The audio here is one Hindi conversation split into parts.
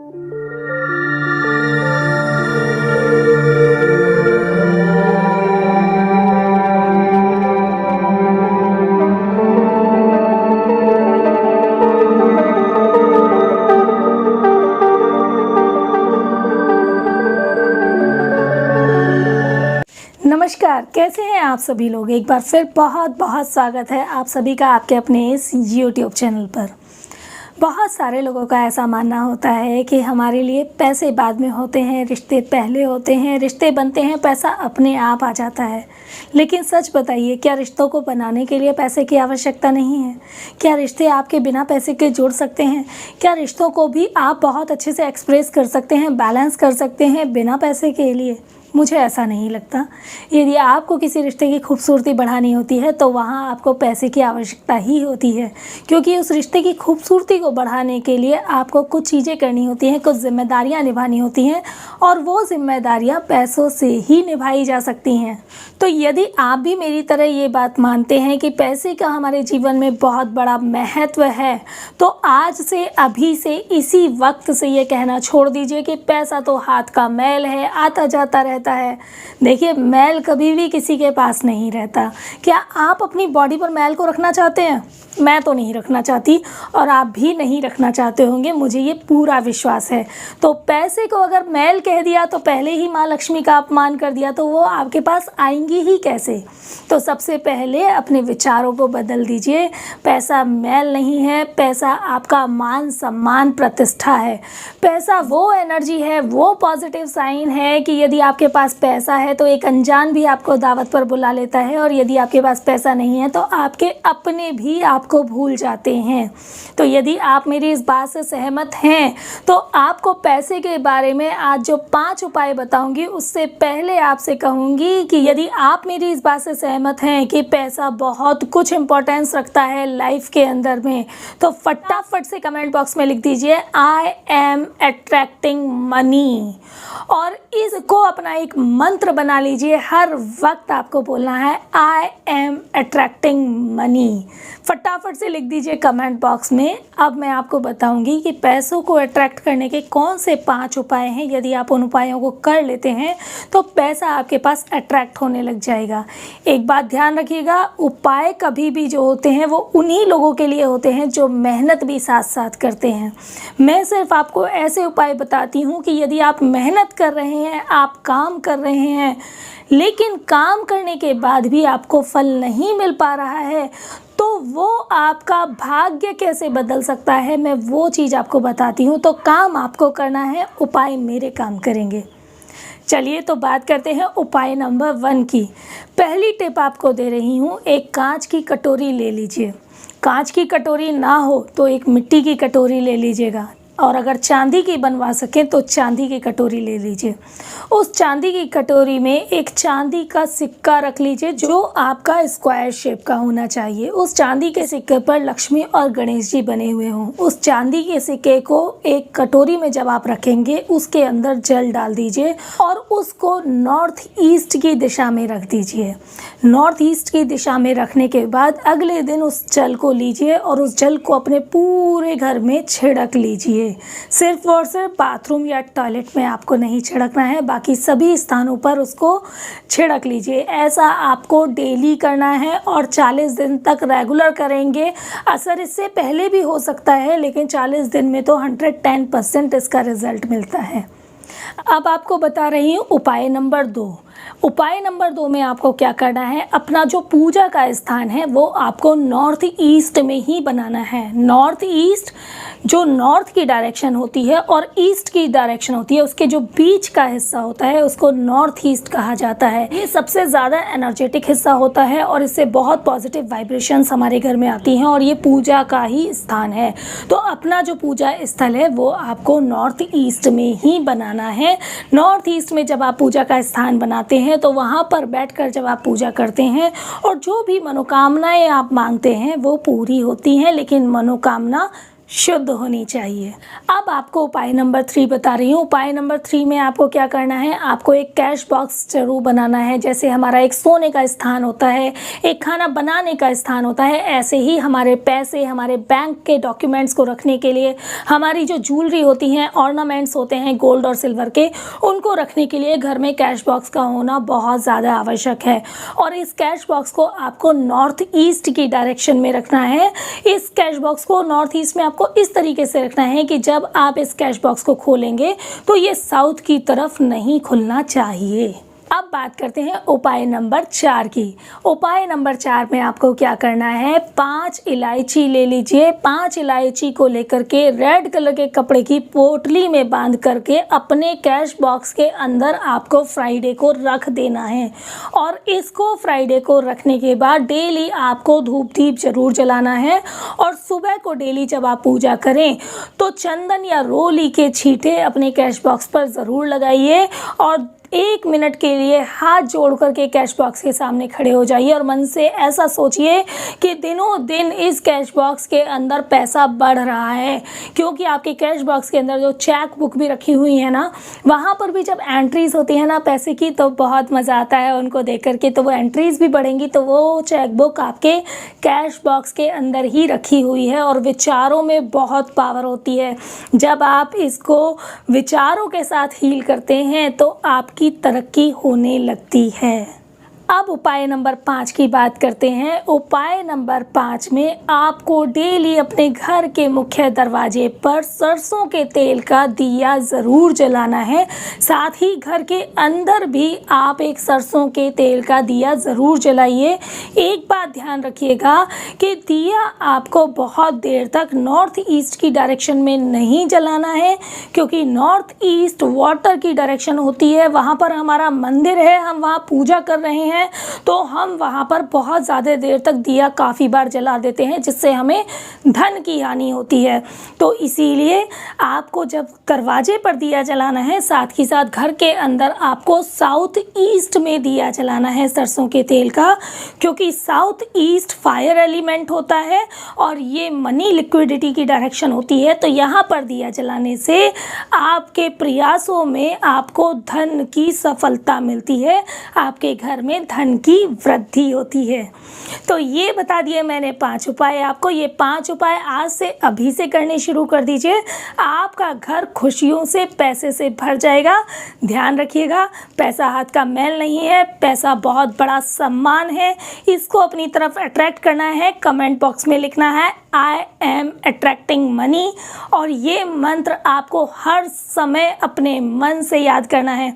नमस्कार, कैसे हैं आप सभी लोग। एक बार फिर बहुत बहुत स्वागत है आप सभी का आपके अपने इस YouTube चैनल पर। बहुत सारे लोगों का ऐसा मानना होता है कि हमारे लिए पैसे बाद में होते हैं, रिश्ते पहले होते हैं, रिश्ते बनते हैं, पैसा अपने आप आ जाता है। लेकिन सच बताइए, क्या रिश्तों को बनाने के लिए पैसे की आवश्यकता नहीं है? क्या रिश्ते आपके बिना पैसे के जुड़ सकते हैं? क्या रिश्तों को भी आप बहुत अच्छे से एक्सप्रेस कर सकते हैं, बैलेंस कर सकते हैं बिना पैसे के लिए? मुझे ऐसा नहीं लगता। यदि आपको किसी रिश्ते की खूबसूरती बढ़ानी होती है तो वहाँ आपको पैसे की आवश्यकता ही होती है, क्योंकि उस रिश्ते की खूबसूरती को बढ़ाने के लिए आपको कुछ चीज़ें करनी होती हैं, कुछ जिम्मेदारियाँ निभानी होती हैं, और वो जिम्मेदारियाँ पैसों से ही निभाई जा सकती हैं। तो यदि आप भी मेरी तरह ये बात मानते हैं कि पैसे का हमारे जीवन में बहुत बड़ा महत्व है, तो आज से, अभी से, इसी वक्त से ये कहना छोड़ दीजिए कि पैसा तो हाथ का मैल है, आता जाता रहता है। देखिए, मैल कभी भी किसी के पास नहीं रहता। क्या आप अपनी बॉडी पर मैल को रखना चाहते हैं? मैं तो नहीं रखना चाहती, और आप भी नहीं रखना चाहते होंगे, मुझे ये पूरा विश्वास है। तो पैसे को अगर मैल कह दिया तो पहले ही माँ लक्ष्मी का अपमान कर दिया, तो वो आपके पास आएंगी ही कैसे? तो सबसे पहले अपने विचारों को बदल दीजिए। पैसा मैल नहीं है, पैसा आपका मान सम्मान प्रतिष्ठा है। पैसा वो एनर्जी है, वो पॉजिटिव साइन है कि यदि आपके पास पैसा है तो एक अनजान भी आपको दावत पर बुला लेता है, और यदि आपके पास पैसा नहीं है तो आपके अपने भी आपको भूल जाते हैं। तो यदि आप मेरी इस बात से सहमत हैं तो आपको पैसे के बारे में आज जो 5 उपाय बताऊंगी, उससे पहले आपसे कहूंगी कि यदि आप मेरी इस बात से सहमत हैं कि पैसा बहुत कुछ इंपॉर्टेंस रखता है लाइफ के अंदर में, तो फटाफट से कमेंट बॉक्स में लिख दीजिए आई एम अट्रैक्टिंग मनी, और इसको अपना एक मंत्र बना लीजिए। हर वक्त आपको बोलना है आई एम अट्रैक्टिंग मनी। फटाफट से लिख दीजिए कमेंट बॉक्स में। अब मैं आपको बताऊंगी कि पैसों को अट्रैक्ट करने के कौन से 5 उपाय हैं। यदि आप उन उपायों को कर लेते हैं तो पैसा आपके पास अट्रैक्ट होने लग जाएगा। एक बात ध्यान रखिएगा, उपाय कभी भी जो होते हैं वो उन्हीं लोगों के लिए होते हैं जो मेहनत भी साथ साथ करते हैं। मैं सिर्फ आपको ऐसे उपाय बताती हूँ कि यदि आप मेहनत कर रहे हैं, आप काम कर रहे हैं, लेकिन काम करने के बाद भी आपको फल नहीं मिल पा रहा है, तो वो आपका भाग्य कैसे बदल सकता है, मैं वो चीज़ आपको बताती हूँ। तो काम आपको करना है, उपाय मेरे काम करेंगे। चलिए तो बात करते हैं उपाय नंबर 1 की। पहली टिप आपको दे रही हूँ, एक कांच की कटोरी ले लीजिए। कांच की कटोरी ना हो तो एक मिट्टी की कटोरी ले लीजिएगा, और अगर चांदी की बनवा सकें तो चांदी की कटोरी ले लीजिए। उस चांदी की कटोरी में एक चांदी का सिक्का रख लीजिए जो आपका स्क्वायर शेप का होना चाहिए। उस चांदी के सिक्के पर लक्ष्मी और गणेश जी बने हुए हों। उस चांदी के सिक्के को एक कटोरी में जब आप रखेंगे, उसके अंदर जल डाल दीजिए और उसको नॉर्थ ईस्ट की दिशा में रख दीजिए। नॉर्थ ईस्ट की दिशा में रखने के बाद अगले दिन उस जल को लीजिए और उस जल को अपने पूरे घर में छिड़क लीजिए। सिर्फ और सिर्फ बाथरूम या टॉयलेट में आपको नहीं छिड़कना है, बाकी सभी स्थानों पर उसको छिड़क लीजिए। ऐसा आपको डेली करना है और 40 दिन तक रेगुलर करेंगे। असर इससे पहले भी हो सकता है, लेकिन 40 दिन में तो 110% इसका रिजल्ट मिलता है। अब आपको बता रही हूँ उपाय नंबर 2। उपाय नंबर 2 में आपको क्या करना है, अपना जो पूजा का स्थान है वो आपको नॉर्थ ईस्ट में ही बनाना है। नॉर्थ ईस्ट, जो नॉर्थ की डायरेक्शन होती है और ईस्ट की डायरेक्शन होती है, उसके जो बीच का हिस्सा होता है उसको नॉर्थ ईस्ट कहा जाता है। ये सबसे ज़्यादा एनर्जेटिक हिस्सा होता है और इससे बहुत पॉजिटिव वाइब्रेशंस हमारे घर में आती हैं, और ये पूजा का ही स्थान है। तो अपना जो पूजा स्थल है वो आपको नॉर्थ ईस्ट में ही बनाना है। नॉर्थ ईस्ट में जब आप पूजा का स्थान बनाते हैं तो वहाँ पर बैठकर जब आप पूजा करते हैं और जो भी मनोकामनाएं आप मांगते हैं वो पूरी होती हैं, लेकिन मनोकामना शुद्ध होनी चाहिए। अब आपको उपाय नंबर 3 बता रही हूँ। उपाय नंबर 3 में आपको क्या करना है, आपको एक कैश बॉक्स जरूर बनाना है। जैसे हमारा एक सोने का स्थान होता है, एक खाना बनाने का स्थान होता है, ऐसे ही हमारे पैसे, हमारे बैंक के डॉक्यूमेंट्स को रखने के लिए, हमारी जो ज्वेलरी होती हैं, ऑर्नामेंट्स होते हैं गोल्ड और सिल्वर के, उनको रखने के लिए घर में कैश बॉक्स का होना बहुत ज़्यादा आवश्यक है। और इस कैश बॉक्स को आपको नॉर्थ ईस्ट की डायरेक्शन में रखना है। इस कैश बॉक्स को नॉर्थ ईस्ट में आपको इस तरीके से रखना है कि जब आप इस कैश बॉक्स को खोलेंगे तो ये साउथ की तरफ नहीं खुलना चाहिए। अब बात करते हैं उपाय नंबर 4 की। उपाय नंबर 4 में आपको क्या करना है, 5 इलायची ले लीजिए। 5 इलायची को लेकर के रेड कलर के कपड़े की पोटली में बांध करके अपने कैश बॉक्स के अंदर आपको फ्राइडे को रख देना है। और इसको फ्राइडे को रखने के बाद डेली आपको धूप दीप जरूर जलाना है। और सुबह को डेली जब आप पूजा करें तो चंदन या रोली के छींटे अपने कैश बॉक्स पर ज़रूर लगाइए और 1 मिनट के लिए हाथ जोड़ करके कैश बॉक्स के सामने खड़े हो जाइए और मन से ऐसा सोचिए कि दिनों दिन इस कैश बॉक्स के अंदर पैसा बढ़ रहा है। क्योंकि आपके कैश बॉक्स के अंदर जो चेक बुक भी रखी हुई है ना, वहाँ पर भी जब एंट्रीज होती है ना पैसे की, तो बहुत मज़ा आता है उनको देख करके। तो वो एंट्रीज भी बढ़ेंगी, तो वो चेक बुक आपके कैश बॉक्स के अंदर ही रखी हुई है। और विचारों में बहुत पावर होती है। जब आप इसको विचारों के साथ हील करते हैं तो आपकी तरक्की होने लगती है। अब उपाय नंबर 5 की बात करते हैं। उपाय नंबर 5 में आपको डेली अपने घर के मुख्य दरवाजे पर सरसों के तेल का दिया ज़रूर जलाना है। साथ ही घर के अंदर भी आप एक सरसों के तेल का दिया ज़रूर जलाइए। एक बात ध्यान रखिएगा कि दिया आपको बहुत देर तक नॉर्थ ईस्ट की डायरेक्शन में नहीं जलाना है, क्योंकि नॉर्थ ईस्ट वाटर की डायरेक्शन होती है। वहाँ पर हमारा मंदिर है, हम वहाँ पूजा कर रहे हैं, तो हम वहाँ पर बहुत ज़्यादा देर तक दिया काफ़ी बार जला देते हैं, जिससे हमें धन की हानि होती है। तो इसीलिए आपको जब दरवाजे पर दिया जलाना है, साथ ही साथ घर के अंदर आपको साउथ ईस्ट में दिया जलाना है सरसों के तेल का, क्योंकि साउथ ईस्ट फायर एलिमेंट होता है और ये मनी लिक्विडिटी की डायरेक्शन होती है। तो यहाँ पर दिया जलाने से आपके प्रयासों में आपको धन की सफलता मिलती है, आपके घर में धन की वृद्धि होती है। तो ये बता दिए मैंने 5 उपाय आपको। ये 5 उपाय आज से अभी से करने शुरू कर दीजिए। आपका घर खुशियों से, पैसे से भर जाएगा। ध्यान रखिएगा, पैसा हाथ का मैल नहीं है, पैसा बहुत बड़ा सम्मान है। इसको अपनी तरफ अट्रैक्ट करना है। कमेंट बॉक्स में लिखना है आई एम अट्रैक्टिंग मनी, और ये मंत्र आपको हर समय अपने मन से याद करना है।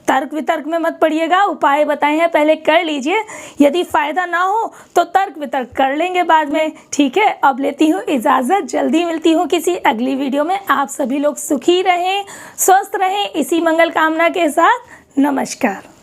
तर्क वितर्क में मत पड़िएगा। उपाय बताए हैं, पहले कर लीजिए। यदि फ़ायदा ना हो तो तर्क वितर्क कर लेंगे बाद में। ठीक है, अब लेती हूँ इजाज़त। जल्दी मिलती हूँ किसी अगली वीडियो में। आप सभी लोग सुखी रहें, स्वस्थ रहें, इसी मंगल कामना के साथ। नमस्कार।